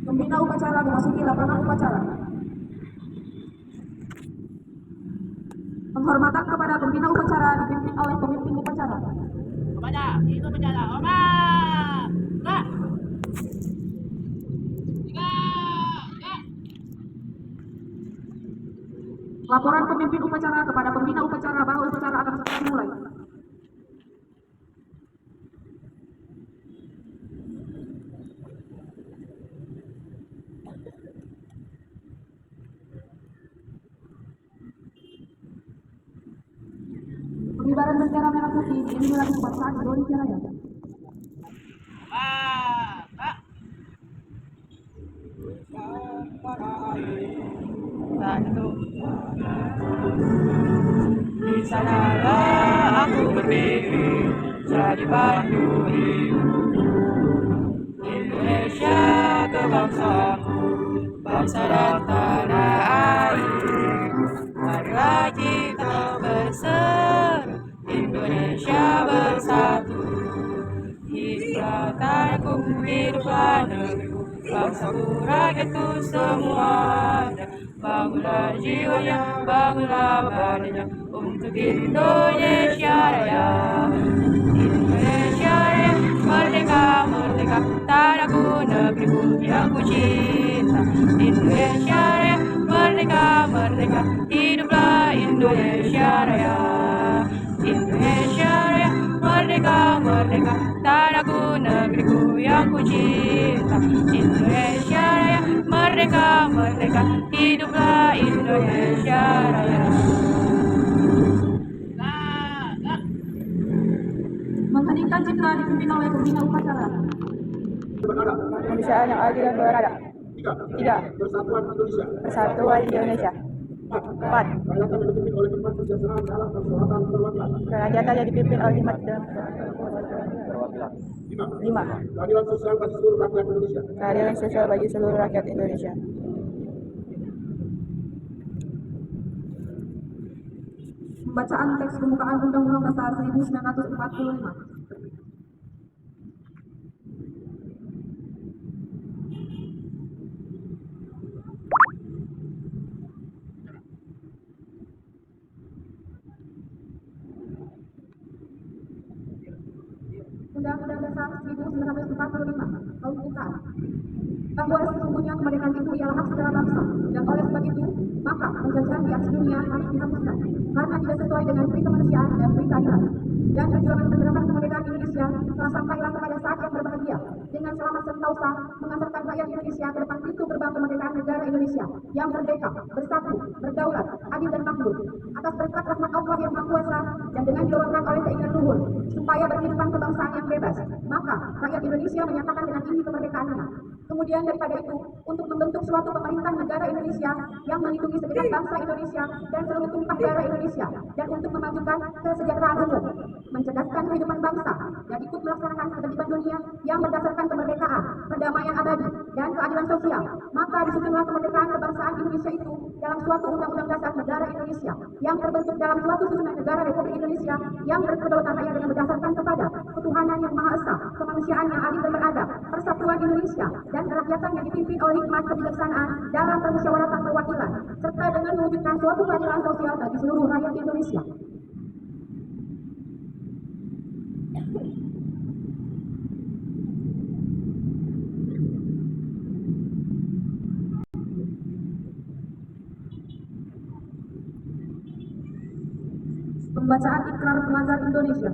Pembina upacara memasuki lapangan upacara. Penghormatan kepada pembina upacara dipimpin oleh pemimpin upacara. Kepada itu upacara, Omar. Nah. Laporan pemimpin upacara kepada pembina upacara bahwa upacara akan segera dimulai. Pengibaran bendera merah putih diiringi lagu kebangsaan Indonesia Raya. Satu. Di sanalah aku berdiri, jadi pandu hidupku. Indonesia kebangsaanku, bangsa dan tanah air. Marilah kita berseru, Indonesia bersatu. Hiduplah tanahku, hiduplah negeriku, bangsaku, rakyatku semuanya. Bangunlah jiwanya, bangunlah badannya untuk Indonesia Raya. Indonesia Raya, merdeka, merdeka, tanahku, negeriku yang ku cinta. Indonesia Raya, merdeka, merdeka, hiduplah Indonesia Raya. Indonesia Raya, merdeka, merdeka, tanahku, negeriku yang ku cinta. Indonesia Raya, merdeka, merdeka, hiduplah Indonesia Raya. Mengheningkan cipta dipimpin oleh pembina upacara. Kemanusiaan yang adil dan beradab. 3. Persatuan Indonesia. Persatuan Indonesia. 4. Kerakyatan yang dipimpin oleh hikmat dan Kerajaan yang dipimpin oleh hikmat dan 5. 5. Keadilan sosial bagi seluruh rakyat Indonesia. Keadilan sosial bagi seluruh rakyat Indonesia. Pembacaan teks pembukaan Undang-Undang Dasar 1945. Undang-Undang Dasar 1945 mengumumkan bahwa sesungguhnya kemerdekaan itu ialah hak segala bangsa, dan oleh sebab itu maka penjajahan di atas dunia harus dihapuskan karena tidak sesuai dengan pri kemanusiaan dan pri keadilan. Dan perjuangan penerapan kemerdekaan Indonesia telah sampailah kepada saat yang berbahagia dengan selamat sentosa mengantarkan rakyat Indonesia ke depan pintu gerbang kemerdekaan negara Indonesia yang merdeka, bersatu, berdaulat, adil dan makmur atas berkat rahmat Allah yang Maha Kuasa dan dengan didorongkan oleh keinginan luhur supaya berkehidupan kebangsaan yang bebas. Maka rakyat Indonesia menyatakan dengan tinggi kemerdekaannya. Kemudian daripada itu, untuk membentuk suatu pemerintah negara Indonesia yang melindungi segenap bangsa Indonesia dan seluruh tumpah darah Indonesia, dan untuk memajukan kesejahteraan umum, mencerdaskan kehidupan bangsa, dan ikut melaksanakan ketertiban dunia yang berdasarkan kemerdekaan, perdamaian abadi, dan keadilan sosial. Maka disusunlah kemerdekaan kebangsaan Indonesia itu dalam suatu undang-undang dasar negara Indonesia yang terbentuk dalam suatu susunan negara Republik Indonesia yang berkedaulatan rakyat dengan berdasarkan kepada ketuhanan yang Maha Esa, kemanusiaan yang adil dan beradab, persatuan Indonesia, dan kerakyatan yang dipimpin oleh hikmat kebijaksanaan dalam permusyawaratan perwakilan, serta dengan mewujudkan suatu keadilan sosial bagi seluruh rakyat Indonesia. Pembacaan Ikrar Pengajar Indonesia.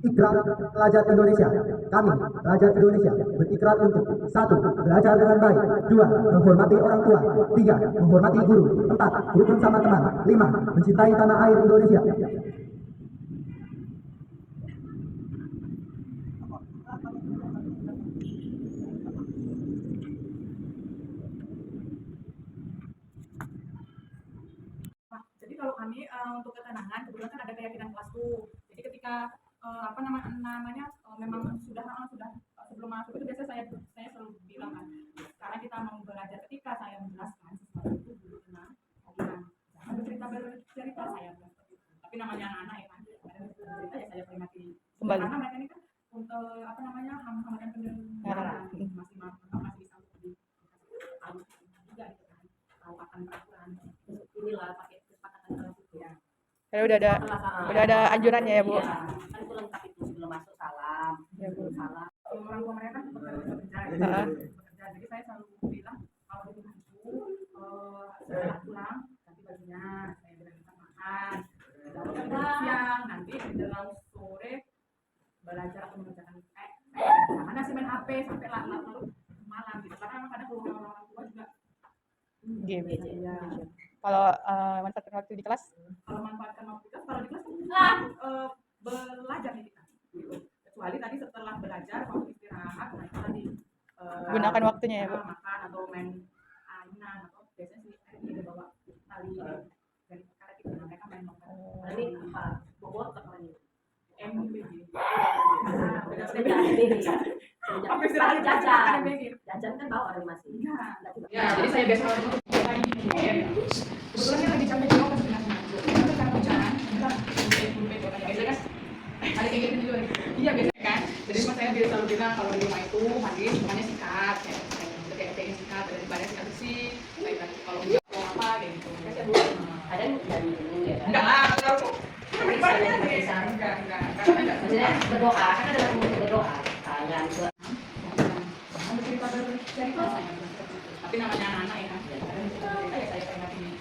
Ikrar pelajar Indonesia. Kami, pelajar Indonesia, berikrar untuk 1. Belajar dengan baik. 2. Menghormati orang tua. 3. Menghormati guru. 4. Rukun sama teman. 5. Mencintai tanah air Indonesia. Jadi kalau kami untuk ketenangan kebetulan kan ada keyakinan kelasku. Jadi ketika namanya memang sudah sebelum masuk itu biasa saya selalu bilang kan, karena kita mau belajar ketika saya menjelaskan sesuatu itu dulu tenang, jangan bercerita saya bilang seperti itu. Tapi namanya anak-anak ya kan, ada cerita ya saya peringati Kembali. karena mereka ini kan untuk hambatan pendengaran masih bisa lebih harus juga gitu kan, tahu akan peraturan inilah pakai kesepakatan kelas itu ya. Karena udah ada anjurannya ya, Bu. Iya, kan itu lengkap itu sebelum masuk salam. Ya, Bu. Salam. Orang tua mereka kan bekerja, Heeh. jadi saya selalu bilang kalau di rumah itu setelah pulang ganti bajunya, saya bilang kita makan, siang nanti menjelang sore belajar atau mengerjakan jangan sih main HP sampai lalu malam gitu, karena emang kadang orang tua juga Game. ya. Kalau manfaatkan waktu di kelas, Kalau manfaatkan waktu kita, kalau di kelas kan belajar nih kita gitu. Kecuali tadi setelah belajar waktu istirahat, nah itu tadi gunakan waktunya ya, Bu. makan atau main ainan atau biasanya sih dia bawa tali dari karet itu, nah, mereka main lokal. Ini apa? Bobot apa ini? MBG. Beda ini ya. Apa istirahat Jajan. MBG? Jajan kan bawa dari masih. Ya, jadi saya biasa lagi gini. Kebetulan kan lagi capek juga sebenarnya. Kita cara bicara, biasa kan ada kayak gitu juga. Iya biasanya kan. Jadi saya selalu bilang kalau di rumah itu mandi semuanya sikat, kayak sikat daripada sikat bersih. Baik lagi kalau mau apa kayak gitu. Ada dari ini ya. Enggak lah, kalau Enggak. enggak. Maksudnya berdoa kan ada berdoa. Tangan ke Cerita dari kelas, tapi namanya anak-anak ya kan. Saya peringatin